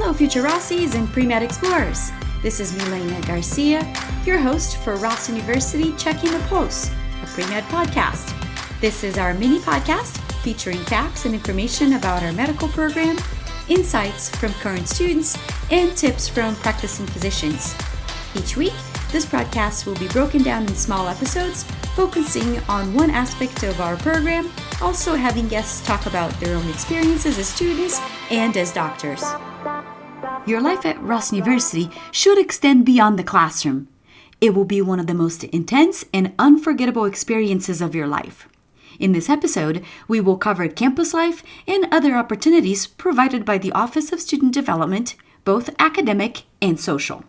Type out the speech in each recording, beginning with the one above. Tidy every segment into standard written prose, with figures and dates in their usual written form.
Hello, future Rossies and pre-med explorers. This is Milena Garcia, your host for Ross University Checking the Pulse, a pre-med podcast. This is our mini podcast featuring facts and information about our medical program, insights from current students, and tips from practicing physicians. Each week, this broadcast will be broken down in small episodes, focusing on one aspect of our program, also having guests talk about their own experiences as students and as doctors. Your life at Ross University should extend beyond the classroom. It will be one of the most intense and unforgettable experiences of your life. In this episode, we will cover campus life and other opportunities provided by the Office of Student Development, both academic and social.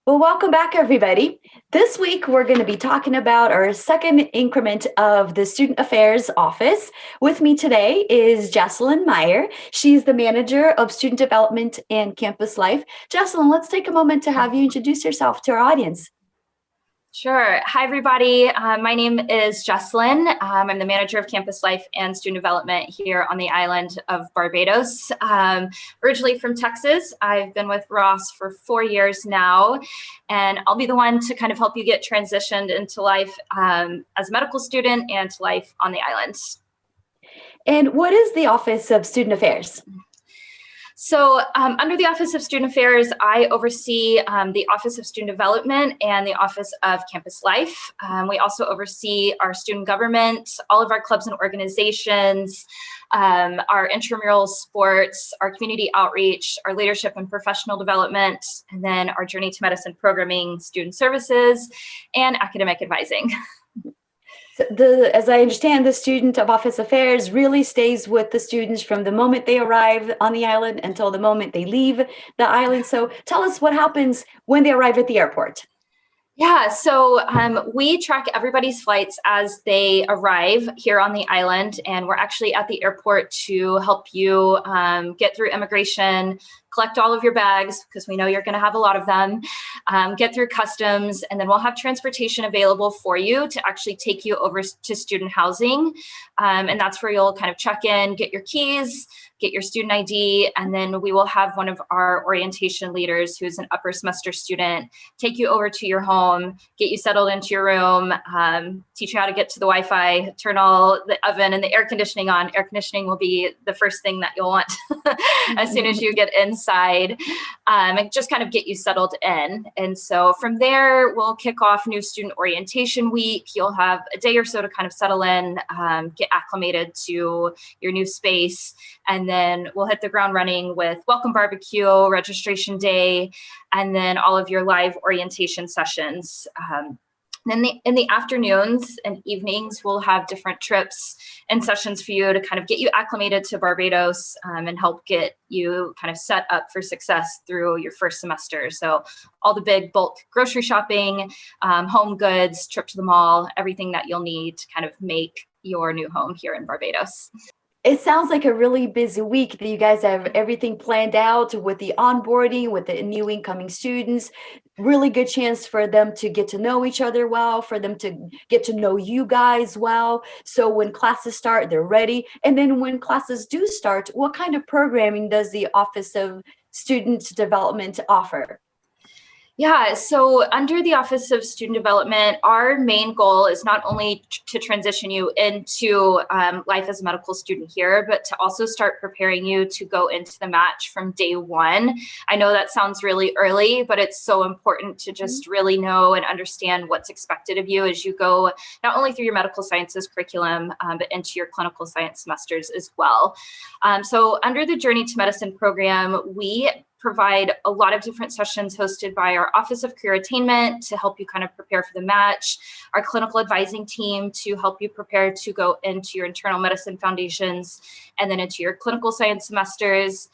Well, welcome back, everybody. This week, we're going to be talking about our second increment of the Student Affairs Office. With me today is Jessalyn Meyer. She's the Manager of Student Development and Campus Life. Jessalyn, let's take a moment to have you introduce yourself to our audience. Sure. Hi, everybody. My name is Jessalyn. I'm the Manager of Campus Life and Student Development here on the island of Barbados. Originally from Texas, I've been with Ross for 4 years now, and I'll be the one to kind of help you get transitioned into life as a medical student and to life on the island. And what is the Office of Student Affairs? So under the Office of Student Affairs, I oversee the Office of Student Development and the Office of Campus Life. We also oversee our student government, all of our clubs and organizations, our intramural sports, our community outreach, our leadership and professional development, and then our Journey to Medicine programming, student services, and academic advising. As I understand, the student of Office Affairs really stays with the students from the moment they arrive on the island until the moment they leave the island. So tell us what happens when they arrive at the airport. Yeah, so we track everybody's flights as they arrive here on the island, and we're actually at the airport to help you get through immigration, collect all of your bags, because we know you're going to have a lot of them, get through customs, and then we'll have transportation available for you to actually take you over to student housing. And that's where you'll kind of check in, get your keys, get your student ID, and then we will have one of our orientation leaders who's an upper semester student take you over to your home, get you settled into your room, teach you how to get to the Wi-Fi, turn all the oven and the air conditioning on. Air conditioning will be the first thing that you'll want as soon as you get inside, and just kind of get you settled in. And so from there, we'll kick off new student orientation week. You'll have a day or so to kind of settle in, get acclimated to your new space, and then we'll hit the ground running with welcome barbecue, registration day, and then all of your live orientation sessions. Then in the afternoons and evenings, we'll have different trips and sessions for you to kind of get you acclimated to Barbados and help get you kind of set up for success through your first semester. So all the big bulk grocery shopping, home goods, trip to the mall, everything that you'll need to kind of make your new home here in Barbados. It sounds like a really busy week that you guys have everything planned out with the onboarding, with the new incoming students. Really good chance for them to get to know each other well, for them to get to know you guys well. So when classes start, they're ready. And then when classes do start, what kind of programming does the Office of Student Development offer? Yeah, so under the Office of Student Development, our main goal is not only to transition you into life as a medical student here, but to also start preparing you to go into the match from day one. I know that sounds really early, but it's so important to just really know and understand what's expected of you as you go not only through your medical sciences curriculum, but into your clinical science semesters as well. So under the Journey to Medicine program, we provide a lot of different sessions hosted by our Office of Career Attainment to help you kind of prepare for the match, our clinical advising team to help you prepare to go into your internal medicine foundations and then into your clinical science semesters.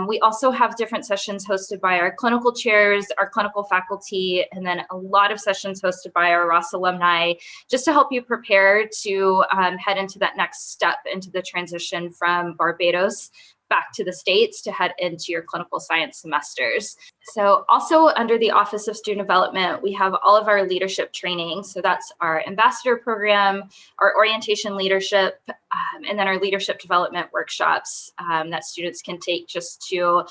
We also have different sessions hosted by our clinical chairs, our clinical faculty, and then a lot of sessions hosted by our Ross alumni, just to help you prepare to head into that next step into the transition from Barbados back to the States to head into your clinical science semesters. So also under the Office of Student Development, we have all of our leadership training. So that's our ambassador program, our orientation leadership, and then our leadership development workshops that students can take just to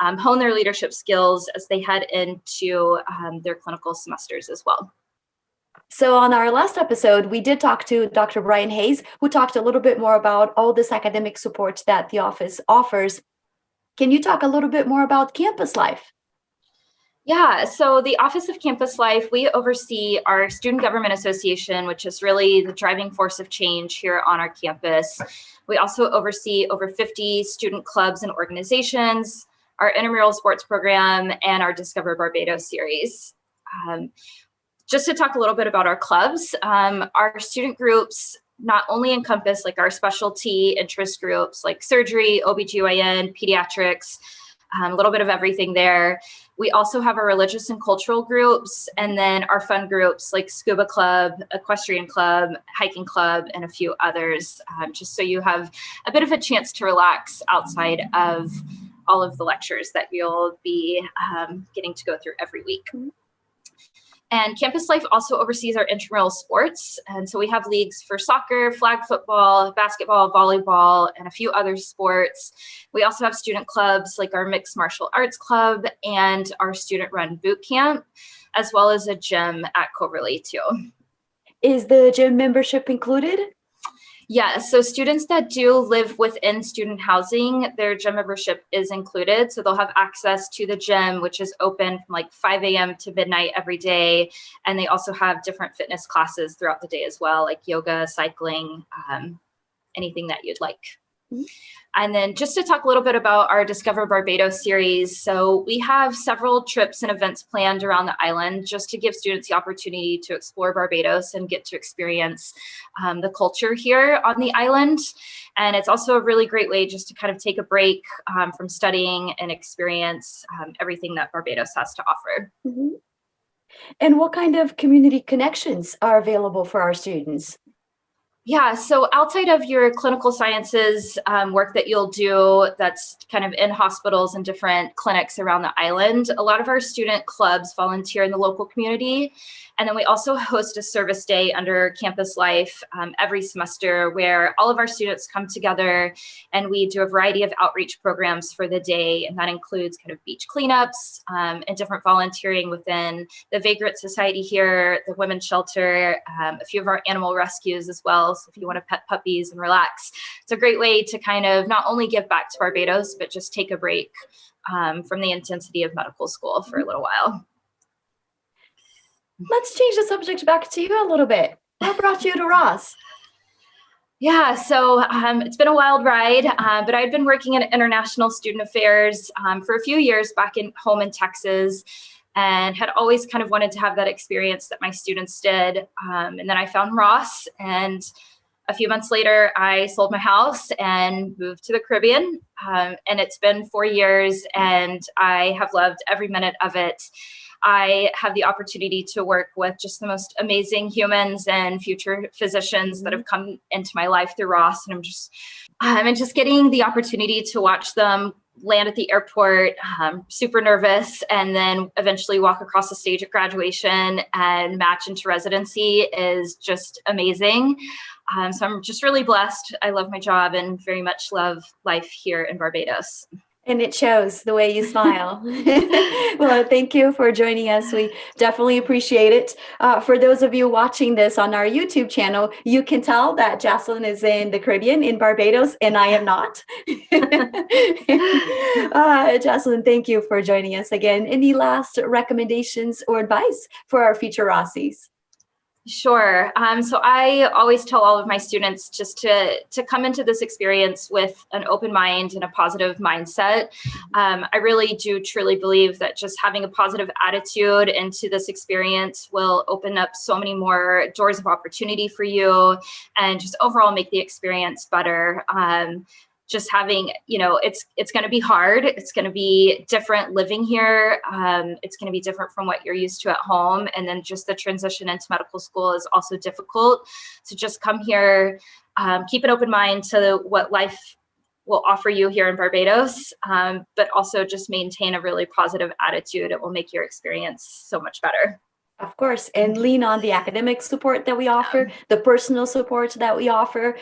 hone their leadership skills as they head into their clinical semesters as well. So on our last episode, we did talk to Dr. Brian Hayes, who talked a little bit more about all this academic support that the office offers. Can you talk a little bit more about campus life? Yeah, so the Office of Campus Life, we oversee our Student Government Association, which is really the driving force of change here on our campus. We also oversee over 50 student clubs and organizations, our intramural sports program, and our Discover Barbados series. Just to talk a little bit about our clubs, our student groups not only encompass like our specialty interest groups like surgery, OBGYN, pediatrics, a little bit of everything there. We also have our religious and cultural groups, and then our fun groups like Scuba Club, Equestrian Club, Hiking Club, and a few others, just so you have a bit of a chance to relax outside of all of the lectures that you'll be getting to go through every week. And Campus Life also oversees our intramural sports. And so we have leagues for soccer, flag football, basketball, volleyball, and a few other sports. We also have student clubs like our Mixed Martial Arts Club and our student-run boot camp, as well as a gym at Coverly too. Is the gym membership included? Yeah, so students that do live within student housing, their gym membership is included. So they'll have access to the gym, which is open from like 5 a.m. to midnight every day. And they also have different fitness classes throughout the day as well, like yoga, cycling, anything that you'd like. Mm-hmm. And then just to talk a little bit about our Discover Barbados series. So we have several trips and events planned around the island just to give students the opportunity to explore Barbados and get to experience the culture here on the island. And it's also a really great way just to kind of take a break from studying and experience everything that Barbados has to offer. Mm-hmm. And what kind of community connections are available for our students? Yeah, so outside of your clinical sciences work that you'll do that's kind of in hospitals and different clinics around the island, a lot of our student clubs volunteer in the local community. And then we also host a service day under Campus Life every semester where all of our students come together and we do a variety of outreach programs for the day. And that includes kind of beach cleanups and different volunteering within the Vagrant Society here, the Women's Shelter, a few of our animal rescues as well. So if you want to pet puppies and relax, it's a great way to kind of not only give back to Barbados, but just take a break from the intensity of medical school for a little while. Let's change the subject back to you a little bit. What brought you to RUSM? Yeah, so it's been a wild ride, but I'd been working in international student affairs for a few years back home in Texas, and had always kind of wanted to have that experience that my students did. And then I found RUSM, and a few months later, I sold my house and moved to the Caribbean. And it's been 4 years, and I have loved every minute of it. I have the opportunity to work with just the most amazing humans and future physicians that have come into my life through RUSM. And I'm just getting the opportunity to watch them land at the airport, super nervous, and then eventually walk across the stage at graduation and match into residency is just amazing. So I'm just really blessed. I love my job and very much love life here in Barbados. And it shows the way you smile. Well, thank you for joining us. We definitely appreciate it. For those of you watching this on our YouTube channel, you can tell that Jocelyn is in the Caribbean, in Barbados, and I am not. Jocelyn, thank you for joining us again. Any last recommendations or advice for our future Rossies? Sure. So I always tell all of my students just to come into this experience with an open mind and a positive mindset. I really do truly believe that just having a positive attitude into this experience will open up so many more doors of opportunity for you and just overall make the experience better. Just having, it's going to be hard. It's going to be different living here. It's going to be different from what you're used to at home. And then just the transition into medical school is also difficult. So just come here, keep an open mind to what life will offer you here in Barbados, but also just maintain a really positive attitude. It will make your experience so much better. Of course, and lean on the academic support that we offer, the personal support that we offer.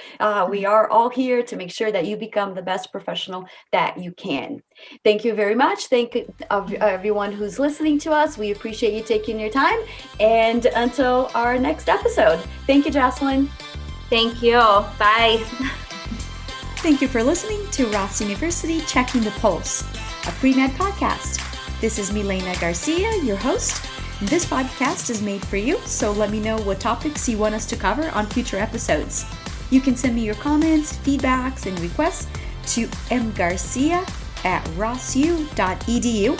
We are all here to make sure that you become the best professional that you can. Thank you very much. Thank you everyone who's listening to us. We appreciate you taking your time. And until our next episode, thank you, Jocelyn. Thank you. Bye. Thank you for listening to Ross University Checking the Pulse, a pre-med podcast. This is Milena Garcia, your host. This podcast is made for you, so let me know what topics you want us to cover on future episodes. You can send me your comments, feedbacks, and requests to mgarcia@rossu.edu.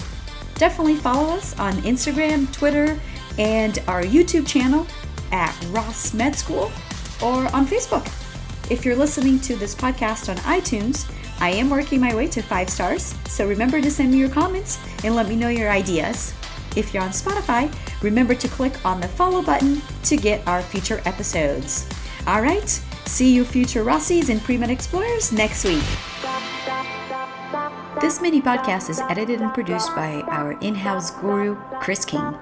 Definitely follow us on Instagram, Twitter, and our YouTube channel at Ross Med School or on Facebook. If you're listening to this podcast on iTunes, I am working my way to 5 stars, so remember to send me your comments and let me know your ideas. If you're on Spotify, remember to click on the follow button to get our future episodes. All right, see you future Rossies and Pre-Med Explorers next week. This mini podcast is edited and produced by our in-house guru, Chris King.